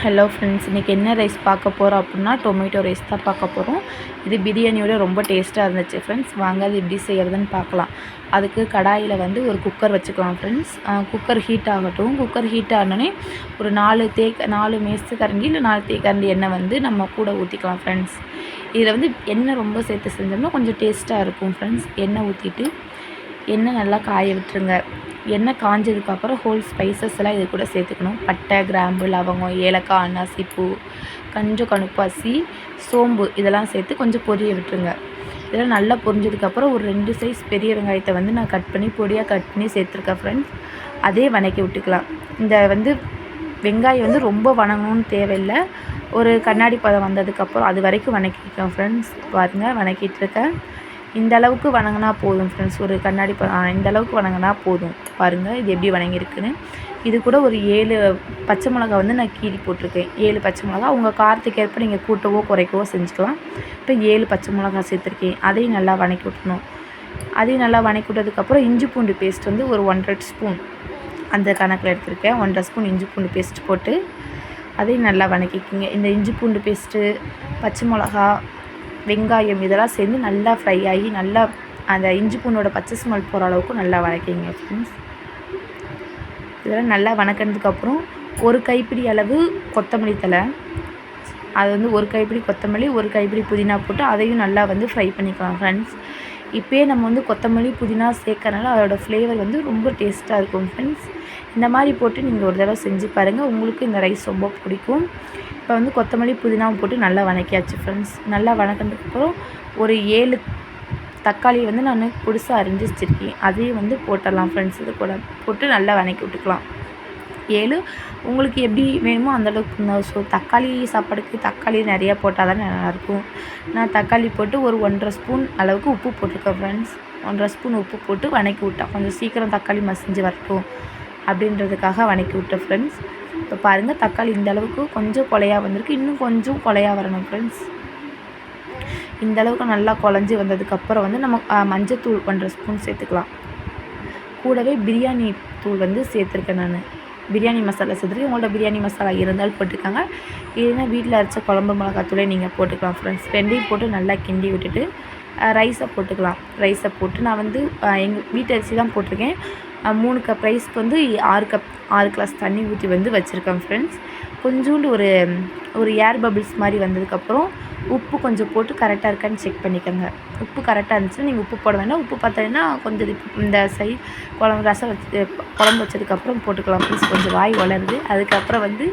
Hello friends, இன்றைக்கி என்ன rice பார்க்க போகிறோம் அப்படின்னா டொமேட்டோ ரைஸ் தான் பார்க்க போகிறோம். இது பிரியாணியோட ரொம்ப டேஸ்ட்டாக இருந்துச்சு ஃப்ரெண்ட்ஸ். வாங்க அது எப்படி செய்கிறதுன்னு பார்க்கலாம். அதுக்கு கடாயில் வந்து ஒரு குக்கர் வச்சுக்கலாம் ஃப்ரெண்ட்ஸ். குக்கர் ஹீட் ஆகட்டும். குக்கர் ஹீட் ஆனோடனே ஒரு 4 மேசு கரண்டி இல்லை 4 தேக்கரண்டி எண்ணெய் வந்து நம்ம கூட ஊற்றிக்கலாம் ஃப்ரெண்ட்ஸ். இதில் வந்து எண்ணெய் ரொம்ப சேர்த்து செஞ்சோம்னா கொஞ்சம் டேஸ்ட்டாக இருக்கும் ஃப்ரெண்ட்ஸ். எண்ணெய் ஊற்றிட்டு எண்ணெய் நல்லா காய விட்டுருங்க. எண்ணெய் காஞ்சதுக்கப்புறம் ஹோல் ஸ்பைசஸ் எல்லாம் இது கூட சேர்த்துக்கணும். பட்டை, கிராம்பு, லவங்கம், ஏலக்காய், அன்னாசிப்பூ, கொஞ்சம் கணுப்பாசி, சோம்பு இதெல்லாம் சேர்த்து கொஞ்சம் பொரிய விட்டுருங்க. இதெல்லாம் நல்லா பொரிஞ்சதுக்கப்புறம் ஒரு 2 சைஸ் பெரிய வெங்காயத்தை வந்து நான் பொடியாக கட் பண்ணி சேர்த்துருக்கேன் ஃப்ரெண்ட்ஸ். அதே வதக்கி விட்டுக்கலாம். இந்த வந்து வெங்காயம் வந்து ரொம்ப வதங்கணும்னு தேவையில்லை. ஒரு கண்ணாடி பதம் வந்ததுக்கப்புறம் அது வரைக்கும் வதக்கிக்கலாம் ஃப்ரெண்ட்ஸ். பாருங்கள், வதக்கிட்டுருக்கேன். இந்த அளவுக்கு வதங்கினா போதும் ஃப்ரெண்ட்ஸ். ஒரு கண்ணாடி இந்த அளவுக்கு வதங்கினா போதும். பாருங்கள் இது எப்படி வதங்கியிருக்குன்னு. இது கூட ஒரு 7 பச்சை மிளகா வந்து நான் கீறி போட்டிருக்கேன். 7 பச்சை மிளகா உங்கள் காரத்துக்கு ஏற்ப நீங்கள் கூட்டவோ குறைக்கவோ செஞ்சுக்கலாம். இப்போ 7 பச்சை மிளகா சேர்த்துருக்கேன். அதையும் நல்லா வதக்கி விட்டணும். அதையும் நல்லா வதக்கி விட்டதுக்கப்புறம் இஞ்சி பூண்டு பேஸ்ட் வந்து ஒரு 1½ ஸ்பூன் அந்த கணக்கில் எடுத்திருக்கேன். 1½ ஸ்பூன் இஞ்சி பூண்டு பேஸ்ட் போட்டு அதையும் நல்லா வதக்கிக்கிங்க. இந்த இஞ்சி பூண்டு பேஸ்ட்டு, பச்சை மிளகா, வெங்காயம் இதெல்லாம் சேர்ந்து நல்லா ஃப்ரை ஆகி நல்லா அந்த இஞ்சி பூண்டோட பச்சை ஸ்மெல் போகிற அளவுக்கு நல்லா வதக்கிங்க ஃப்ரெண்ட்ஸ். இதெல்லாம் நல்லா வதக்கினதுக்கப்புறம் ஒரு கைப்பிடி அளவு கொத்தமல்லி தழை, அது வந்து ஒரு கைப்பிடி கொத்தமல்லி, ஒரு கைப்பிடி புதினா போட்டு அதையும் நல்லா வந்து ஃப்ரை பண்ணிக்கலாம் ஃப்ரெண்ட்ஸ். இப்போயே நம்ம வந்து கொத்தமல்லி புதினா சேர்க்கறனால அதோடய ஃப்ளேவர் வந்து ரொம்ப டேஸ்ட்டாக இருக்கும் ஃப்ரெண்ட்ஸ். இந்த மாதிரி போட்டு நீங்கள் ஒரு தடவை செஞ்சு பாருங்கள், உங்களுக்கு இந்த ரைஸ் ரொம்ப பிடிக்கும். இப்போ வந்து கொத்தமல்லி புதினாவை போட்டு நல்லா வதக்கியாச்சு ஃப்ரெண்ட்ஸ். நல்லா வதக்கினதுக்கப்புறம் ஒரு 7 தக்காளி வந்து நான் புதுசாக அரிஞ்சு வச்சுருக்கேன். அதையும் வந்து போட்டுடலாம் ஃப்ரெண்ட்ஸ். இது கூட போட்டு நல்லா வதக்கி விட்டுக்கலாம். 7 உங்களுக்கு எப்படி வேணுமோ அந்தளவுக்கு. ஸோ தக்காளி சாப்பாடுக்கு தக்காளி நிறையா போட்டால் தானே நல்லாயிருக்கும். நான் தக்காளி போட்டு ஒரு 1½ ஸ்பூன் அளவுக்கு உப்பு போட்டிருக்கேன் ஃப்ரெண்ட்ஸ். 1½ ஸ்பூன் உப்பு போட்டு வதக்கி விட்டேன். கொஞ்சம் சீக்கிரம் தக்காளி மசிஞ்சு வரட்டும் அப்படின்றதுக்காக வதக்கி விட்டேன் ஃப்ரெண்ட்ஸ். இப்போ பாருங்கள், தக்காளி இந்த அளவுக்கு கொஞ்சம் குலையாக வந்திருக்கு. இன்னும் கொஞ்சம் குலையாக வரணும் ஃப்ரெண்ட்ஸ். இந்த அளவுக்கு நல்லா குழஞ்சி வந்ததுக்கப்புறம் வந்து நம்ம மஞ்சத்தூள் 1½ ஸ்பூன் சேர்த்துக்கலாம். கூடவே பிரியாணி தூள் வந்து சேர்த்துருக்கேன். நான் பிரியாணி மசாலா சேர்த்துருக்கேன். உங்கள்ட்ட பிரியாணி மசாலா இருந்தாலும் போட்டுக்கோங்க. இல்லைன்னா வீட்டில் அரைச்ச குழம்பு மிளகாத்தூளே நீங்கள் போட்டுக்கலாம் ஃப்ரெண்ட்ஸ். 2யும் போட்டு நல்லா கிண்டி விட்டுட்டு ரைஸை போட்டுக்கலாம். ரைஸை போட்டு நான் வந்து எங்கள் வீட்டு அரிசி தான் போட்டிருக்கேன். 3 கப் ரைஸ்க்கு வந்து 6 கிளாஸ் தண்ணி ஊற்றி வந்து வச்சுருக்கேன் ஃப்ரெண்ட்ஸ். கொஞ்சோண்டு ஒரு ஏர் பபிள்ஸ் மாதிரி வந்ததுக்கப்புறம் உப்பு கொஞ்சம் போட்டு கரெக்டாக இருக்கான்னு செக் பண்ணிக்கோங்க. உப்பு கரெக்டாக இருந்துச்சுன்னா நீங்கள் உப்பு போட வேண்டாம். உப்பு பார்த்தீங்கன்னா கொஞ்சம் இந்த குழம்பு வச்சதுக்கப்புறம் போட்டுக்கலாம் ஃப்ரெண்ட்ஸ். கொஞ்சம் வாய் வளருது. அதுக்கப்புறம் வந்து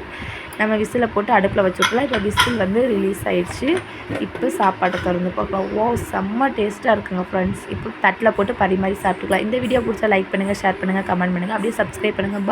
நம்ம விசிலை போட்டு அடுப்பில் வச்சு விட்டுலாம். இப்போ விசில் வந்து ரிலீஸ் ஆகிடுச்சு. இப்போ சாப்பாட்டை திறந்து பார்க்கலாம். செம்ம டேஸ்ட்டாக இருக்குங்க ஃப்ரெண்ட்ஸ். இப்போ தட்டில் போட்டு பரிமாறி சாப்பிட்டுக்கலாம். இந்த வீடியோ பிடிச்சா லைக் பண்ணுங்கள், ஷேர் பண்ணுங்கள், கமெண்ட் பண்ணுங்கள். அப்படியே சப்ஸ்கிரைப் பண்ணுங்கள்.